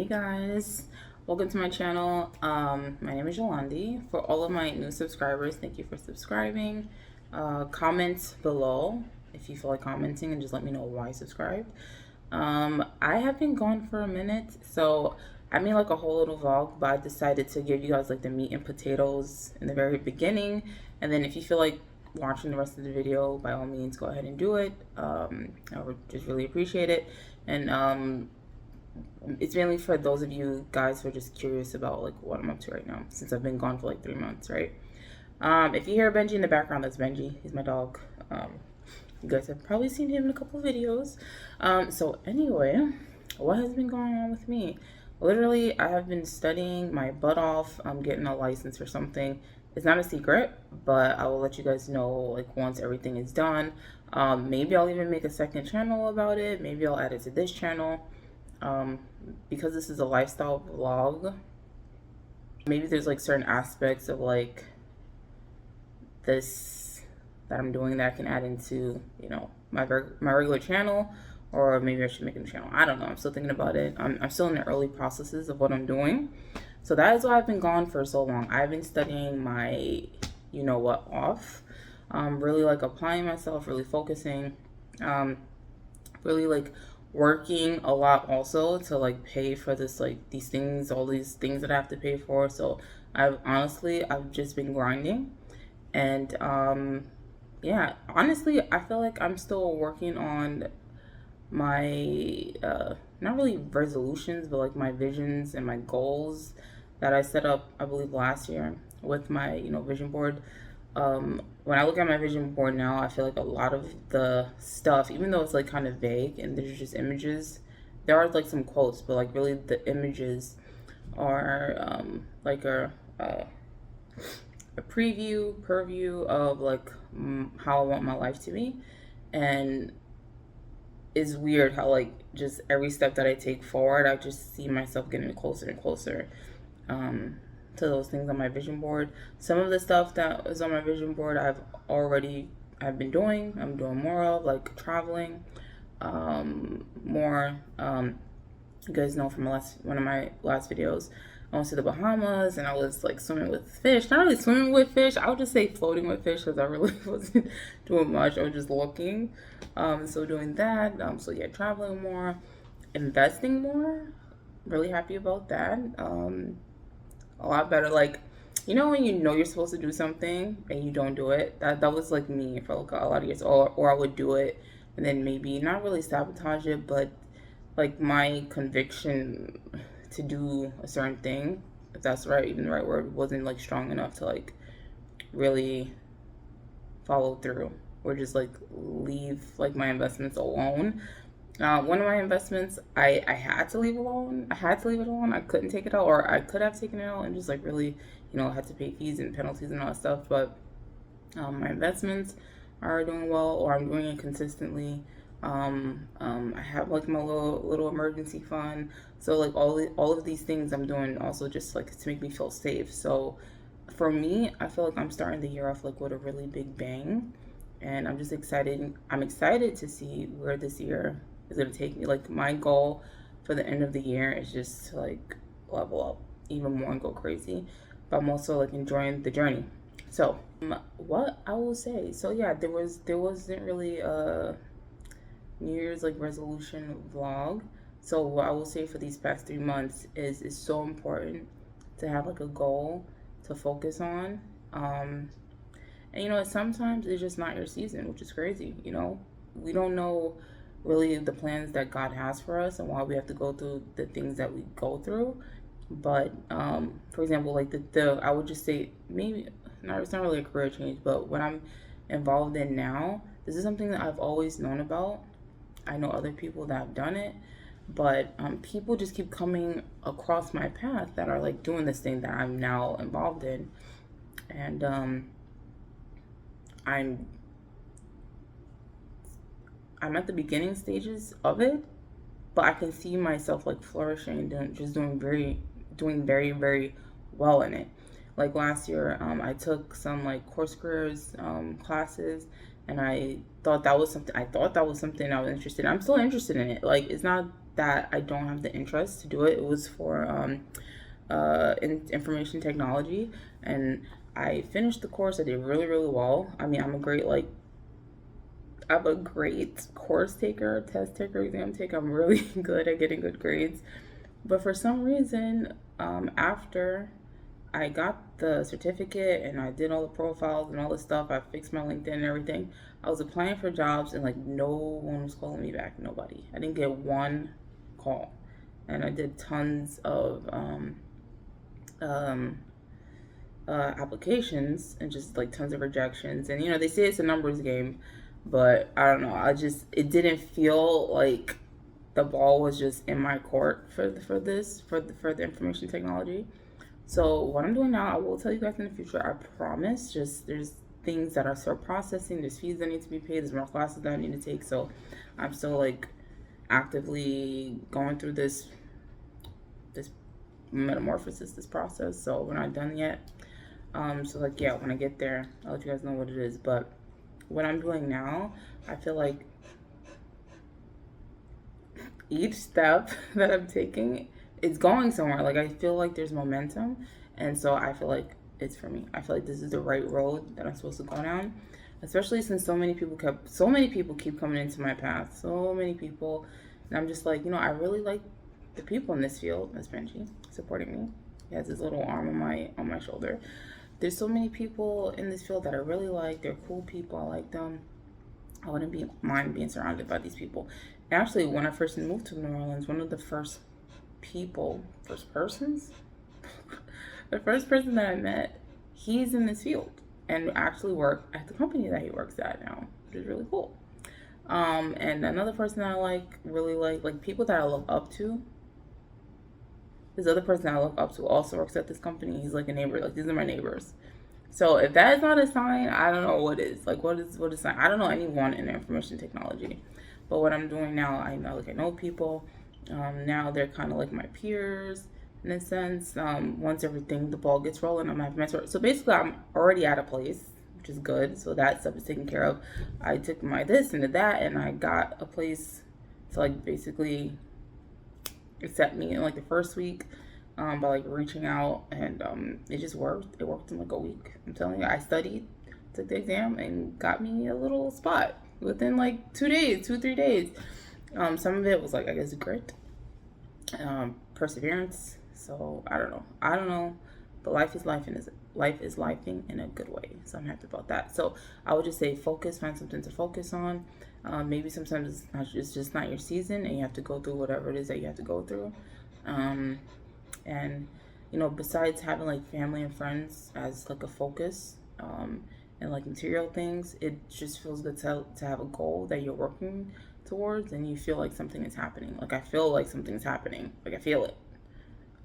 guys, welcome to my channel. My name is Yolandi. For all of my new subscribers, thank you for subscribing. Comment below if you feel like commenting and just let me know why you subscribed. I have been gone for a minute, so I made like a whole little vlog, but I decided to give you guys like the meat and potatoes in the very beginning, and then if you feel like watching the rest of the video, by all means go ahead and do it. I would just really appreciate it. And it's mainly for those of you guys who are just curious about like what I'm up to right now, since I've been gone for like 3 months, right? If you hear Benji in the background, that's Benji. He's my dog. You guys have probably seen him in a couple of videos. So anyway, what has been going on with me? Literally, I have been studying my butt off. I'm getting a license or something. It's not a secret, but I will let you guys know like once everything is done. Maybe I'll even make a second channel about it. Maybe I'll add it to this channel. Because this is a lifestyle vlog, maybe there's like certain aspects of like this that I'm doing that I can add into, you know, my regular channel, or maybe I should make a new channel. I don't know. I'm still thinking about it. I'm still in the early processes of what I'm doing. So that is why I've been gone for so long. I've been studying my, you know what, off. Really like applying myself, really focusing, really like working a lot also to like pay for this, like these things, all these things that I have to pay for. So I've just been grinding. And yeah, honestly, I feel like I'm still working on my not really resolutions, but like my visions and my goals that I set up, I believe last year with my, you know, vision board. When I look at my vision board now, I feel like a lot of the stuff, even though it's like kind of vague and there's just images, there are like some quotes, but like really the images are like a purview of like how I want my life to be. And it's weird how like just every step that I take forward, I just see myself getting closer and closer to those things on my vision board. Some of the stuff that is on my vision board I've been doing. I'm doing more of, like traveling, more. You guys know from one of my last videos, I went to the Bahamas and I was like swimming with fish. Not really swimming with fish. I would just say floating with fish because I really wasn't doing much. I was just looking. So doing that. So yeah, traveling more, investing more. Really happy about that. A lot better. Like, you know when you know you're supposed to do something and you don't do it? That was like me for like a lot of years. Or I would do it and then maybe not really sabotage it, but like my conviction to do a certain thing, if that's right, even the right word, wasn't like strong enough to like really follow through or just like leave like my investments alone. One of my investments, I had to leave alone. I had to leave it alone. I couldn't take it out, or I could have taken it out and just like really, you know, had to pay fees and penalties and all that stuff. But my investments are doing well, or I'm doing it consistently. I have like my little emergency fund. So like all of these things I'm doing also just like to make me feel safe. So for me, I feel like I'm starting the year off like with a really big bang, and I'm just excited. I'm excited to see where this year is gonna take me. Like my goal for the end of the year is just to like level up even more and go crazy. But I'm also like enjoying the journey. So what I will say. So yeah, there wasn't really a New Year's like resolution vlog. So what I will say for these past 3 months is it's so important to have like a goal to focus on. And you know, sometimes it's just not your season, which is crazy. You know, we don't know really the plans that God has for us and why we have to go through the things that we go through. But for example, like the I would just say maybe not, it's not really a career change, but what I'm involved in now, this is something that I've always known about. I know other people that have done it, but people just keep coming across my path that are like doing this thing that I'm now involved in. And I'm at the beginning stages of it, but I can see myself like flourishing and doing very, very well in it. Like last year, I took some like course careers classes, and I thought that was something I was interested in. I'm still interested in it. Like, it's not that I don't have the interest to do it. It was for information technology, and I finished the course. I did really, really well. I mean, I'm a great course taker, test taker, exam taker. I'm really good at getting good grades. But for some reason, after I got the certificate and I did all the profiles and all this stuff, I fixed my LinkedIn and everything. I was applying for jobs and like no one was calling me back. Nobody. I didn't get one call. And I did tons of um, applications and just like tons of rejections. And they say it's a numbers game, but I don't know. It didn't feel like the ball was just in my court for the information technology. So what I'm doing now, I will tell you guys in the future. I promise. Just there's things that are still processing. There's fees that need to be paid. There's more classes that I need to take. So I'm still like actively going through this metamorphosis, this process. So we're not done yet. So like yeah, when I get there, I'll let you guys know what it is. But what I'm doing now, I feel like each step that I'm taking is going somewhere. Like I feel like there's momentum, and so I feel like it's for me. I feel like this is the right road that I'm supposed to go down. Especially since so many people keep coming into my path. So many people, and I'm just like, I really like the people in this field. That's Benji supporting me. He has his little arm on my shoulder. There's so many people in this field that I really like. They're cool people. I like them. I wouldn't mind being surrounded by these people. Actually, when I first moved to New Orleans, one of the first persons, the first person that I met, he's in this field and actually worked at the company that he works at now, which is really cool. And another person that I really like people that I look up to. This other person that I look up to also works at this company. He's like a neighbor. Like, these are my neighbors. So if that is not a sign, I don't know what is. Like, what is sign? I don't know anyone in information technology. But what I'm doing now, I know people. Now they're kind of like my peers in a sense. Once the ball gets rolling, I'm gonna have mentor. So basically, I'm already at a place, which is good. So that stuff is taken care of. I took my this and that, and I got a place to like basically accept me in like the first week. By like reaching out, and it just worked. It worked in like a week. I'm telling you, I studied, took the exam, and got me a little spot within like 3 days. Some of it was like, I guess, grit, perseverance. So I don't know, but life is lifing in a good way. So I'm happy about that. So I would just say focus, find something to focus on. Maybe sometimes it's just not your season, and you have to go through whatever it is that you have to go through. And besides having like family and friends as like a focus, and like material things, it just feels good to have a goal that you're working towards, and you feel like something is happening. Like I feel like something's happening. Like I feel it.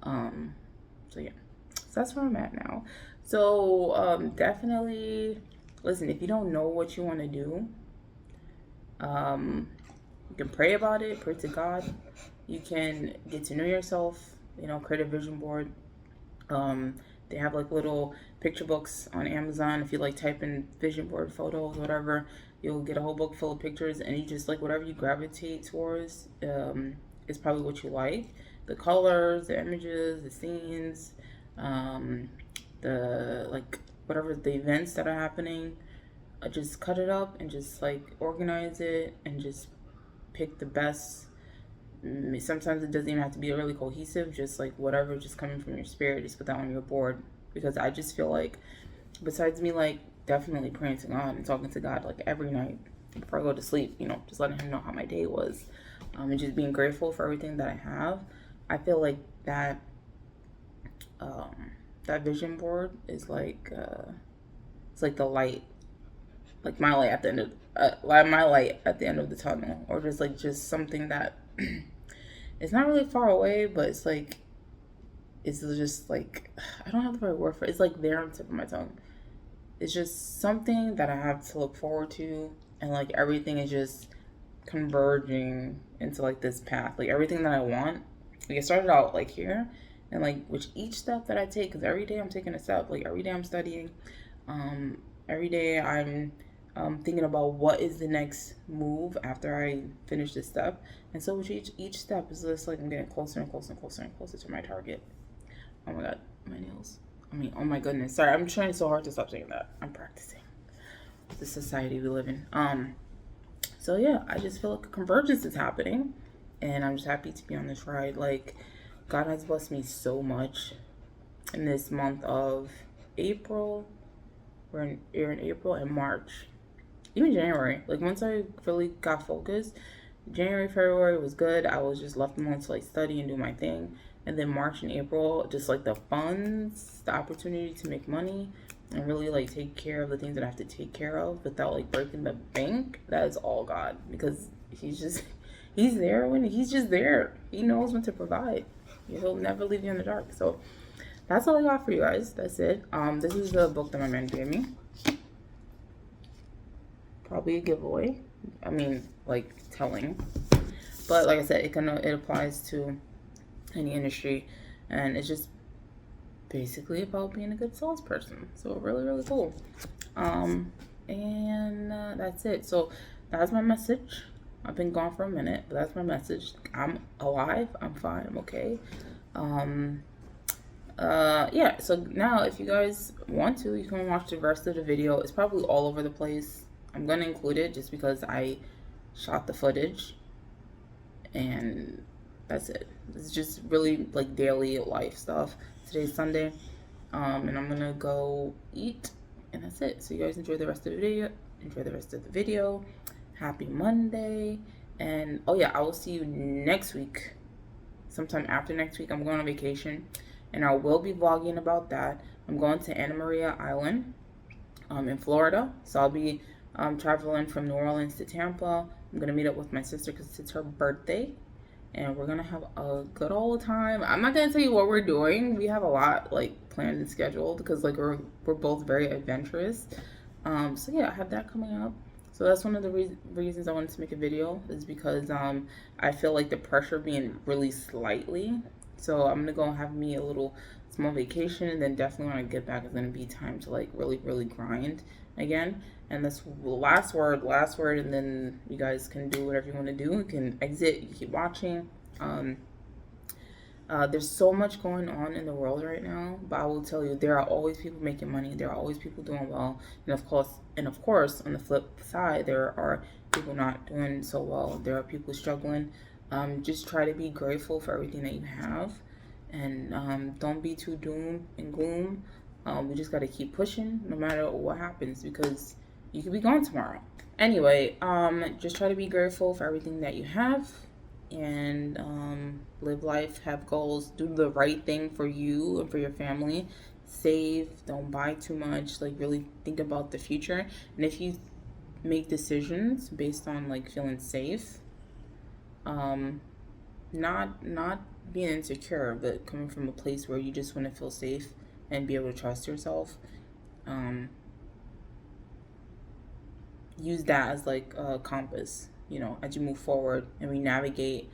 So yeah, so that's where I'm at now. So definitely listen. If you don't know what you want to do, you can pray about it. Pray to God. You can get to know yourself. Create a vision board. They have like little picture books on Amazon. If you like type in vision board photos, whatever, you'll get a whole book full of pictures, and you just like whatever you gravitate towards is probably what you like. The colors, the images, the scenes, the like whatever the events that are happening. Just cut it up and just like organize it and just pick the best. Sometimes it doesn't even have to be really cohesive, just like whatever just coming from your spirit, just put that on your board. Because I just feel like, besides me like definitely praying to God and talking to God like every night before I go to sleep, just letting him know how my day was, and just being grateful for everything that I have, I feel like that that vision board is like it's like the light, like my light at the end of the tunnel, or just something that it's not really far away, but it's just like, I don't have the right word for it. It's like there on the tip of my tongue. It's just something that I have to look forward to, and like everything is just converging into like this path. Like everything that I want, like it started out like here, and like with each step that I take, because every day I'm taking a step. Like every day I'm studying, every day I'm thinking about what is the next move after I finish this step. And so with each step is just like I'm getting closer and closer and closer and closer to my target. Oh my god, my nails. I mean, oh my goodness. Sorry, I'm trying so hard to stop saying that. I'm practicing. The society we live in. So yeah, I just feel like a convergence is happening, and I'm just happy to be on this ride. Like, God has blessed me so much in this month of April. We're in April and March, even January. Like, once I really got focused, January, February was good. I was just left alone to like study and do my thing. And then March and April, just like the funds, the opportunity to make money and really like take care of the things that I have to take care of without like breaking the bank. That is all God, because he's there when he's just there. He knows when to provide. He'll never leave you in the dark. So that's all I got for you guys. That's it. This is the book that my man gave me. Probably a giveaway. I mean, like, telling. But like I said, it applies to any industry, and it's just basically about being a good salesperson. So really, really cool. And that's it. So that's my message. I've been gone for a minute, but that's my message. I'm alive. I'm fine. I'm okay. Yeah, so now if you guys want to, you can watch the rest of the video. It's probably all over the place. I'm gonna include it just because I shot the footage, and that's it. It's just really like daily life stuff. Today's Sunday, and I'm gonna go eat, and that's it. So you guys enjoy the rest of the video. Happy Monday. And oh yeah, I will see you next week. Sometime after next week, I'm going on vacation, and I will be vlogging about that. I'm going to Anna Maria Island in Florida. So I'll be traveling from New Orleans to Tampa. I'm going to meet up with my sister because it's her birthday, and we're going to have a good old time. I'm not going to tell you what we're doing. We have a lot like planned and scheduled because like we're both very adventurous. So yeah, I have that coming up. So that's one of the reasons I wanted to make a video, is because I feel like the pressure being really slightly. So I'm going to go have me a little small vacation, and then definitely when I get back, it's going to be time to like really, really grind again. And that's last word, and then you guys can do whatever you want to do. You can exit, you keep watching. There's so much going on in the world right now, but I will tell you, there are always people making money. There are always people doing well, and of course, on the flip side, there are people not doing so well. There are people struggling. Just try to be grateful for everything that you have, and don't be too doom and gloom. We just got to keep pushing no matter what happens, because you could be gone tomorrow. Anyway, just try to be grateful for everything that you have, and live life, have goals, do the right thing for you and for your family. Save, don't buy too much, like really think about the future. And if you make decisions based on like feeling safe, not being insecure, but coming from a place where you just want to feel safe and be able to trust yourself, use that as like a compass, you know, as you move forward and we navigate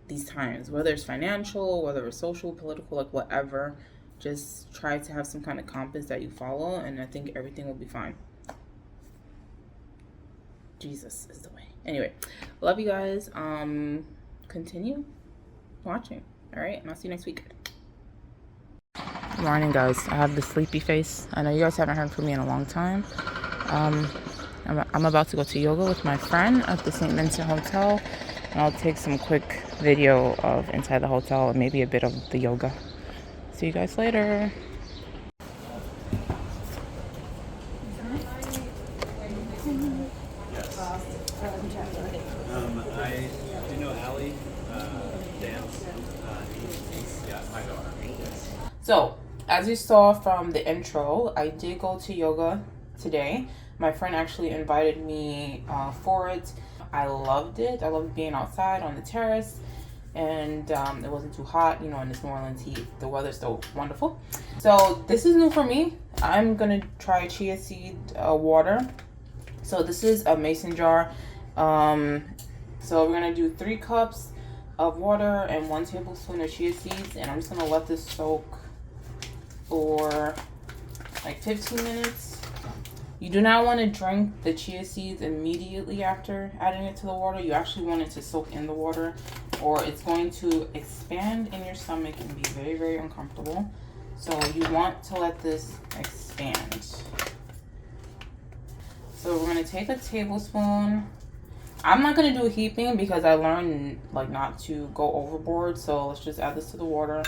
these times, whether it's financial, whether it's social, political, like whatever. Just try to have some kind of compass that you follow, and I think everything will be fine. Jesus is the way. Anyway, love you guys. Continue watching. All right, and I'll see you next week. Good morning, guys. I have the sleepy face. I know you guys haven't heard from me in a long time. I'm about to go to yoga with my friend at the St. Vincent Hotel, and I'll take some quick video of inside the hotel and maybe a bit of the yoga. See you guys later. So, as you saw from the intro, I did go to yoga today. My friend actually invited me for it. I loved it. I loved being outside on the terrace, and it wasn't too hot, you know, in this New Orleans heat. The weather's still wonderful. So this is new for me. I'm gonna try chia seed water. So this is a mason jar. So we're gonna do 3 cups of water and 1 tablespoon of chia seeds, and I'm just gonna let this soak for like 15 minutes. You do not want to drink the chia seeds immediately after adding it to the water. You actually want it to soak in the water, or it's going to expand in your stomach and be very, very uncomfortable. So you want to let this expand. So we're going to take a tablespoon. I'm not going to do a heaping because I learned like not to go overboard. So let's just add this to the water.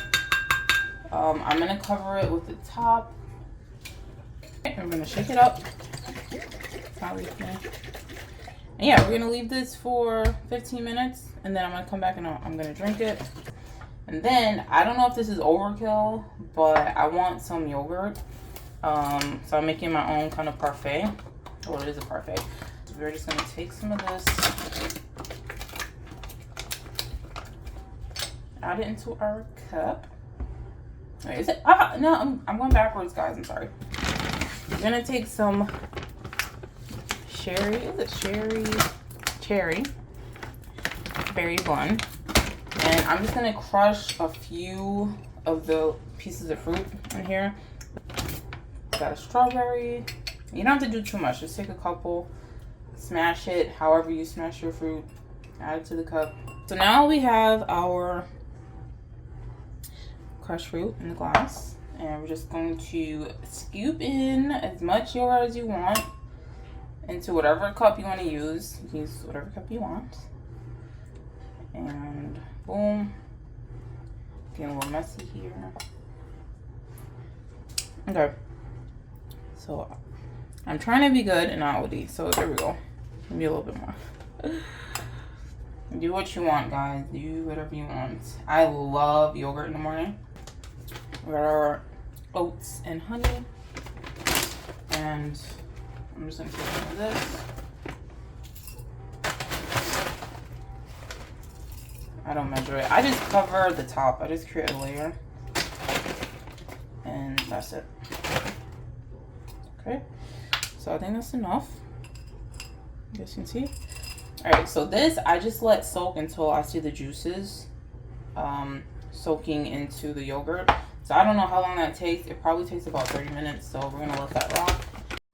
I'm going to cover it with the top. I'm going to shake it up. And yeah, we're going to leave this for 15 minutes. And then I'm going to come back and I'm going to drink it. And then, I don't know if this is overkill, but I want some yogurt. So I'm making my own kind of parfait. Well, it is a parfait. So we're just going to take some of this. Add it into our cup. Wait, is it? No, I'm going backwards, guys. I'm sorry. We're going to take some cherry berry blend. And I'm just going to crush a few of the pieces of fruit in here. Got a strawberry. You don't have to do too much. Just take a couple. Smash it however you smash your fruit. Add it to the cup. So now we have our crushed fruit in the glass. And we're just going to scoop in as much yogurt as you want into whatever cup you want to use. You can use whatever cup you want. And boom. Getting a little messy here. Okay. So I'm trying to be good and not OD. So there we go. Maybe a little bit more. Do what you want, guys. Do whatever you want. I love yogurt in the morning. We got our oats and honey. And I'm just gonna take some of this. I don't measure it. I just cover the top. I just create a layer. And that's it. Okay. So I think that's enough. You guys can see. Alright, so this I just let soak until I see the juices soaking into the yogurt. So I don't know how long that takes. It probably takes about 30 minutes. So we're going to let that rock.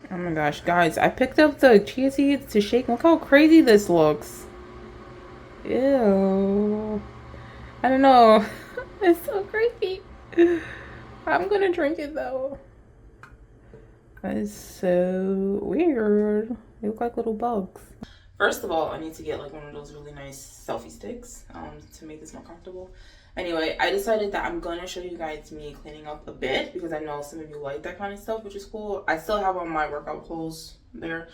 Oh my gosh, guys. I picked up the chia seeds to shake. Look how crazy this looks. Ew. I don't know. It's so crazy. I'm gonna drink it though. That is so weird. They look like little bugs. First of all, I need to get like one of those really nice selfie sticks to make this more comfortable. Anyway, I decided that I'm gonna show you guys me cleaning up a bit because I know some of you like that kind of stuff, which is cool. I still have on my workout clothes there,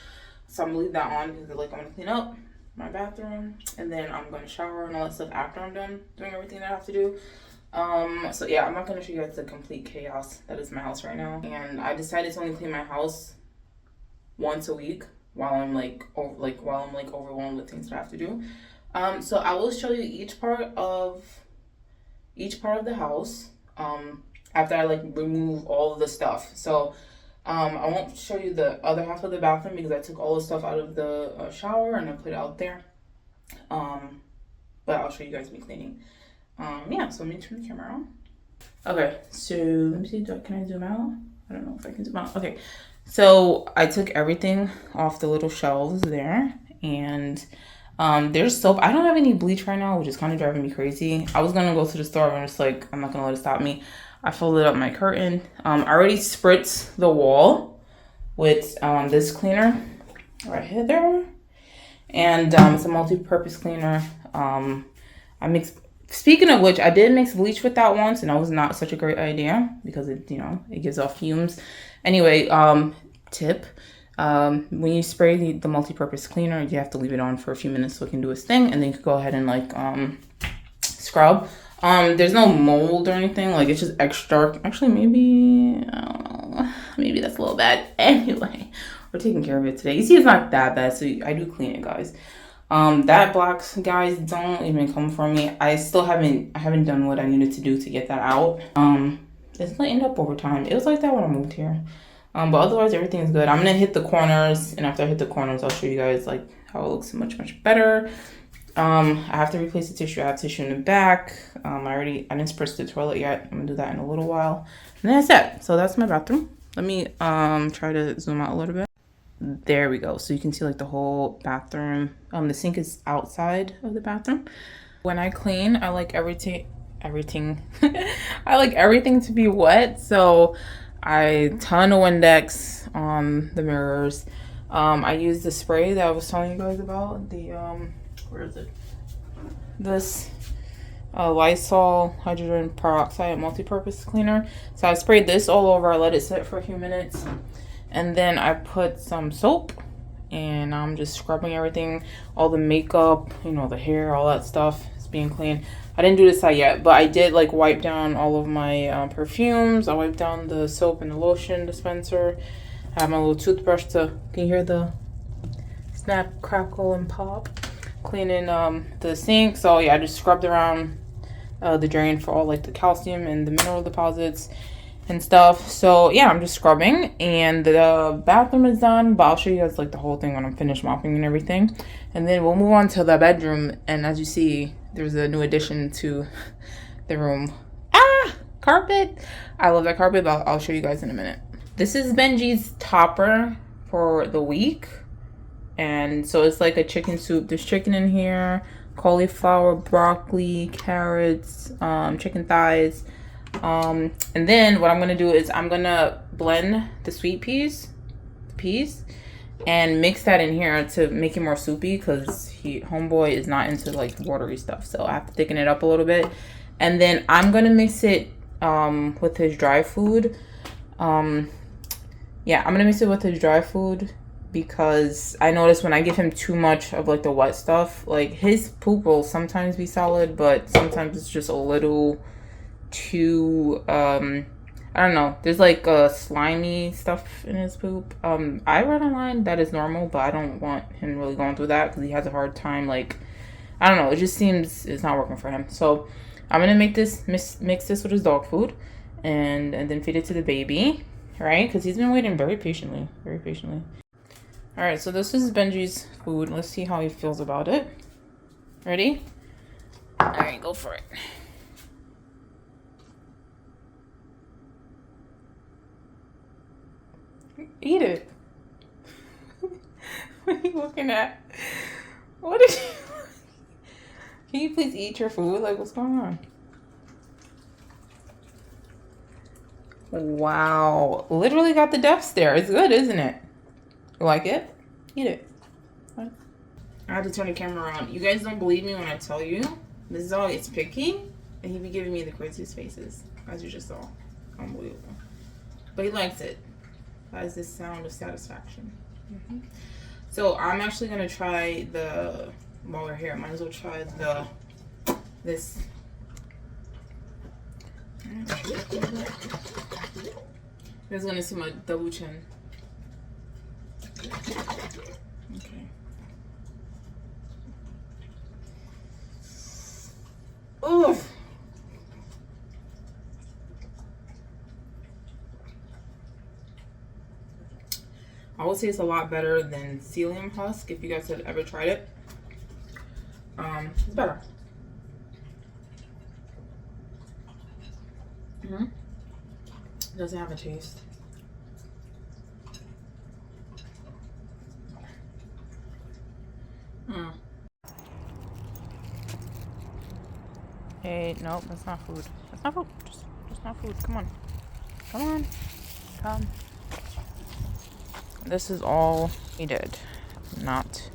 so I'm gonna leave that on because like I'm gonna clean up my bathroom and then I'm gonna shower and all that stuff after I'm done doing everything that I have to do. So yeah, I'm not gonna show you guys the complete chaos that is my house right now. And I decided to only clean my house once a week while I'm overwhelmed with things that I have to do. So I will show you each part of the house after I like remove all of the stuff. So I won't show you the other half of the bathroom because I took all the stuff out of the shower and I put it out there. But I'll show you guys me cleaning. Yeah, so let me turn the camera on. Okay, so let me see, can I zoom out? I don't know if I can zoom out. Okay, so I took everything off the little shelves there, and there's soap. I don't have any bleach right now, which is kind of driving me crazy. I was gonna go to the store and it's like, I'm not gonna let it stop me. I folded up my curtain. I already spritzed the wall with this cleaner right here there. And it's a multi-purpose cleaner. Speaking of which, I did mix bleach with that once, and that was not such a great idea because it gives off fumes. Anyway, tip, when you spray the multi-purpose cleaner, you have to leave it on for a few minutes so it can do its thing, and then you can go ahead and like scrub. There's no mold or anything, like it's just extra. Actually, maybe, I don't know, maybe that's a little bad. Anyway, we're taking care of it today. You see, it's not that bad, so I do clean it, guys. That blocks, guys, don't even come for me. I haven't done what I needed to do to get that out. It's gonna end up over time. It was like that when I moved here. But otherwise everything's good. I'm gonna hit the corners, and after I hit the corners, I'll show you guys like how it looks much, much better. I have to replace the tissue. I have tissue in the back. I didn't spritz the toilet yet. I'm gonna do that in a little while. And then that's it. So that's my bathroom. Let me try to zoom out a little bit. There we go. So you can see like the whole bathroom. The sink is outside of the bathroom. When I clean, I like everything I like everything to be wet. So I ton of Windex on the mirrors. I use the spray that I was telling you guys about. The where is it? This Lysol hydrogen peroxide multi-purpose cleaner. So I sprayed this all over. I let it sit for a few minutes, and then I put some soap, and I'm just scrubbing everything, all the makeup, you know, the hair, all that stuff is being cleaned. I didn't do this side yet, but I did like wipe down all of my perfumes. I wiped down the soap and the lotion dispenser. I have my little toothbrush to, can you hear the snap, crackle, and pop? Cleaning the sink. So yeah, I just scrubbed around the drain for all like the calcium and the mineral deposits and stuff. So yeah, I'm just scrubbing, and the bathroom is done, but I'll show you guys like the whole thing when I'm finished mopping and everything. And then we'll move on to the bedroom, and as you see, there's a new addition to the room. Carpet. I love that carpet, but I'll show you guys in a minute. This is Benji's topper for the week. And so it's like a chicken soup. There's chicken in here, cauliflower, broccoli, carrots, chicken thighs. And then what I'm gonna do is I'm gonna blend the sweet peas, and mix that in here to make it more soupy, because homeboy is not into like watery stuff. So I have to thicken it up a little bit. And then I'm gonna mix it with his dry food. Yeah, I'm gonna mix it with his dry food, because I notice when I give him too much of like the wet stuff, like his poop will sometimes be solid, but sometimes it's just a little too I don't know, there's like slimy stuff in his poop. I read online that is normal, but I don't want him really going through that, because he has a hard time, like, I don't know, it just seems it's not working for him. So I'm gonna make this mix this with his dog food, and then feed it to the baby, right? Because he's been waiting very patiently. All right, so this is Benji's food. Let's see how he feels about it. Ready? All right, go for it. Eat it. What are you looking at? What are you... Can you please eat your food? Like, what's going on? Wow. Literally got the death stare. It's good, isn't it? You like it? Eat it. What? I had to turn the camera around. You guys don't believe me when I tell you. This dog is picky, and he be giving me the craziest faces, as you just saw. Unbelievable. But he likes it. That is the sound of satisfaction. So I'm actually gonna try while we're here, I might as well try this. You guys gonna see my double chin. Okay. Oof. I would say it's a lot better than psyllium husk, if you guys have ever tried it. It's better. It doesn't have a taste. Hey, nope, that's not food. That's not food. Just not food. Come on. Come. This is all he did. Not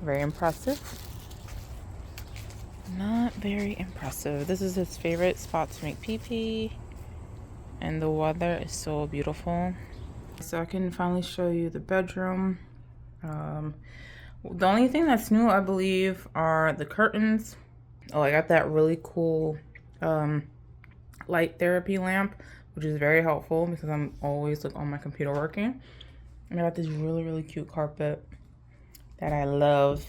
very impressive. Not very impressive. This is his favorite spot to make pee-pee. And the weather is so beautiful. So I can finally show you the bedroom. The only thing that's new, I believe, are the curtains. Oh, I got that really cool light therapy lamp, which is very helpful because I'm always like on my computer working. And I got this really cute carpet that I love.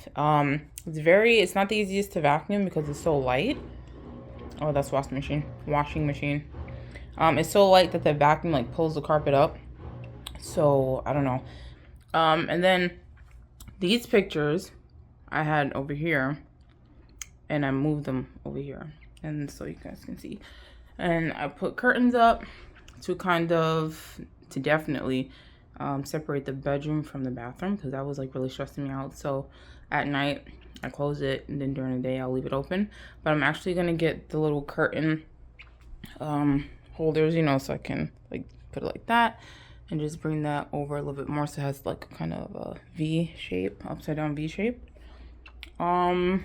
It's not the easiest to vacuum because it's so light. Oh, that's washing machine. It's so light that the vacuum like pulls the carpet up. So I don't know. And then these pictures I had over here, and I moved them over here, and so you guys can see. And I put curtains up to definitely separate the bedroom from the bathroom because that was like really stressing me out. So at night I close it, and then during the day I'll leave it open. But I'm actually gonna get the little curtain holders, you know, so I can like put it like that and just bring that over a little bit more so it has like kind of a V shape, upside down V shape. I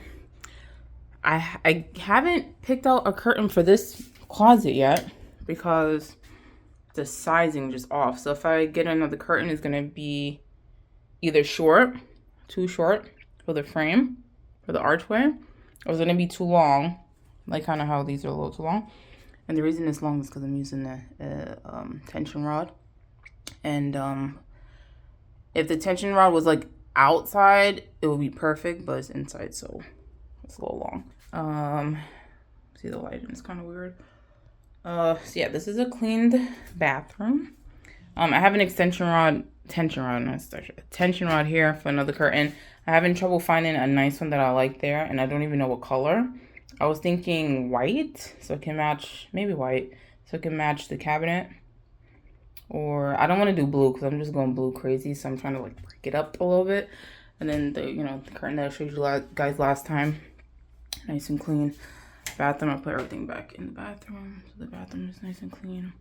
haven't picked out a curtain for this closet yet because the sizing just off. So if I get another curtain, it's gonna be either short, too short for the frame, for the archway, or it's gonna be too long, like kind of how these are a little too long. And the reason it's long is because I'm using the tension rod. And if the tension rod was like outside, it would be perfect, but it's inside, so it's a little long. See, the lighting is kind of weird. So yeah, this is a cleaned bathroom. I have an tension rod here for another curtain. I'm having trouble finding a nice one that I like there, and I don't even know what color. I was thinking white, so it can match, maybe white, so it can match the cabinet. Or I don't want to do blue because I'm just going blue crazy, so I'm trying to like break it up a little bit. And then the, you know, the curtain that I showed you guys last time, nice and clean. Bathroom, I'll put everything back in the bathroom, so the bathroom is nice and clean.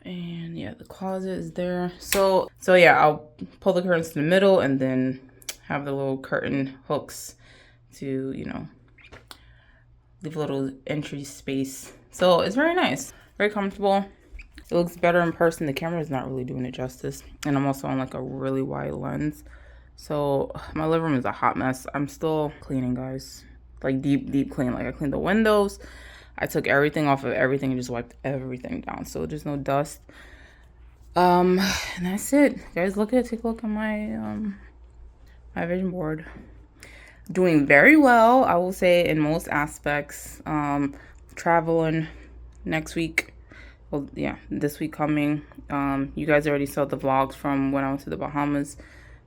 And yeah, the closet is there. So yeah, I'll pull the curtains to the middle and then have the little curtain hooks to, you know, leave a little entry space. So it's very nice, very comfortable. It looks better in person. The camera is not really doing it justice, and I'm also on like a really wide lens, so my living room is a hot mess. I'm still cleaning, guys, like deep clean. Like I cleaned the windows, I took everything off of everything and just wiped everything down, so there's no dust. And that's it, guys. Take a look at my my vision board. Doing very well, I will say, in most aspects. Traveling next week. Well, yeah, this week coming. You guys already saw the vlogs from when I went to the Bahamas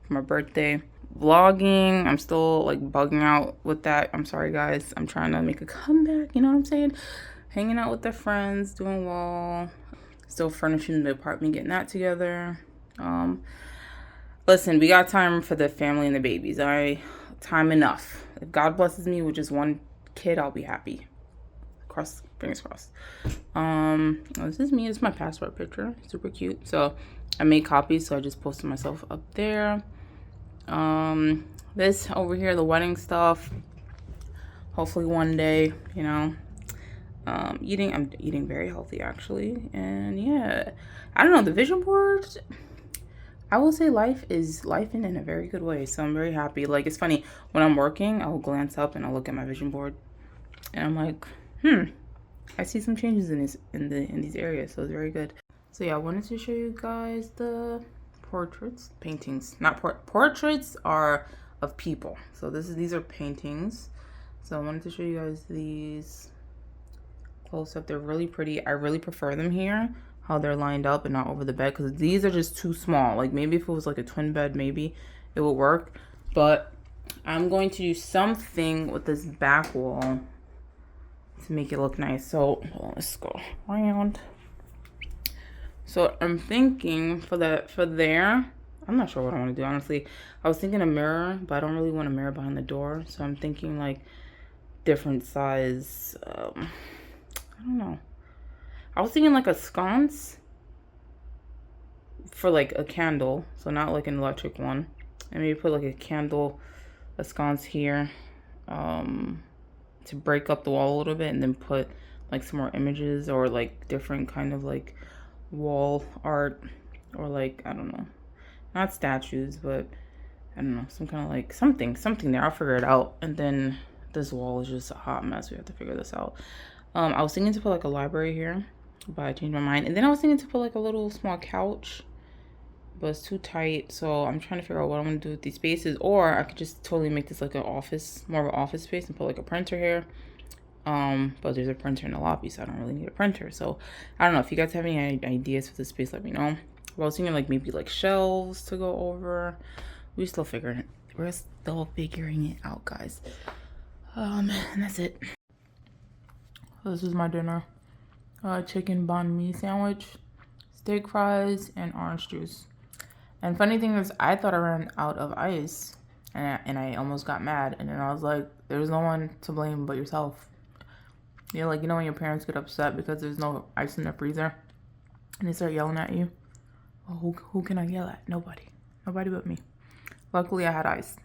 for my birthday. Vlogging, I'm still like bugging out with that. I'm sorry, guys. I'm trying to make a comeback, you know what I'm saying? Hanging out with the friends, doing well. Still furnishing the apartment, getting that together. Listen, we got time for the family and the babies, all right? Time enough. If God blesses me with just one kid, I'll be happy. Fingers crossed. This is me. This is my passport picture. Super cute. So I made copies, so I just posted myself up there. This over here, the wedding stuff. Hopefully one day, you know. I'm eating very healthy actually. And yeah, I don't know, the vision board, I will say life is lifing in a very good way. So I'm very happy. Like, it's funny, when I'm working, I'll glance up and I'll look at my vision board and I'm like, I see some changes in these areas, so it's very good. So yeah, I wanted to show you guys the portraits, paintings. Not portraits are of people. So these are paintings. So I wanted to show you guys these close up. They're really pretty. I really prefer them here, how they're lined up and not over the bed, because these are just too small. Like maybe if it was like a twin bed, maybe it would work. But I'm going to do something with this back wall to make it look nice. So let's go around. So I'm thinking for there, I'm not sure what I want to do, honestly. I was thinking a mirror, but I don't really want a mirror behind the door. So I'm thinking like different size, I don't know. I was thinking like a sconce for like a candle. So not like an electric one. And maybe put like a candle, a sconce here, to break up the wall a little bit, and then put like some more images or like different kind of like wall art, or like, I don't know, not statues, but I don't know, some kind of like something there. I'll figure it out. And then this wall is just a hot mess. We have to figure this out. I was thinking to put like a library here, but I changed my mind. And then I was thinking to put like a little small couch, but it's too tight. So I'm trying to figure out what I'm gonna do with these spaces. Or I could just totally make this like an office, more of an office space, and put like a printer here. But there's a printer in the lobby, so I don't really need a printer. So I don't know, if you guys have any ideas for this space, let me know. But I was thinking like maybe like shelves to go over. We're still figuring it out, guys. And that's it. This is my dinner. Chicken banh mi sandwich, steak fries, and orange juice. And funny thing is, I thought I ran out of ice, and I almost got mad. And then I was like, there's no one to blame but yourself. You're like, you know when your parents get upset because there's no ice in the freezer? And they start yelling at you? Well, who can I yell at? Nobody. Nobody but me. Luckily, I had ice.